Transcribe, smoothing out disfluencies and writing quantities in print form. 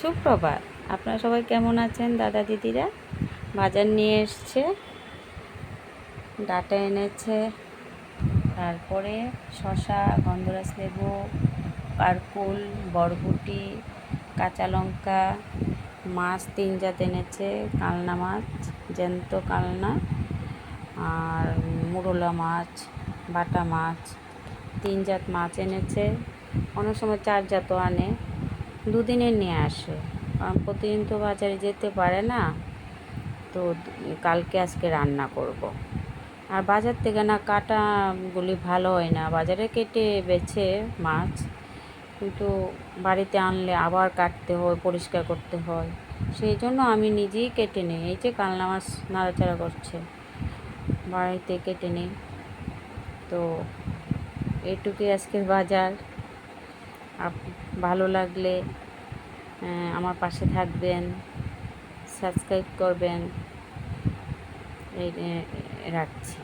সুপ্রভাত। আপনারা সবাই কেমন আছেন? দাদা দিদিরা বাজার নিয়ে এসছে, ডাটা এনেছে, তারপরে শসা, গন্ধরাজ লেবু, কারকুল, বরবটি, কাঁচা লঙ্কা, মাছ 3 জাত এনেছে, কালনা মাছ, জ্যান্ত কালনা, আর মুরলা মাছ, বাটা মাছ, 3 জাত মাছ এনেছে। অনেক সময় 4 জাতও আনে, দুদিনের নিয়ে আসে, কারণ প্রতিদিন তো বাজারে যেতে পারে না। তো কালকে আজকে রান্না করব। আর বাজার থেকে না কাটাগুলি ভালো হয় না, বাজারে কেটে বেছে মাছ, কিন্তু বাড়িতে আনলে আবার কাটতে হয়, পরিষ্কার করতে হয়। সেই জন্য আমি নিজেই কেটে নিই। এই যে কালনা মাছ নাড়াচাড়া করছে, বাড়িতে কেটে নিই। তো এইটুকুই আজকের বাজার। ভালো লাগলে আমার পাশে থাকবেন, সাবস্ক্রাইব করবেন। এই রাখছি।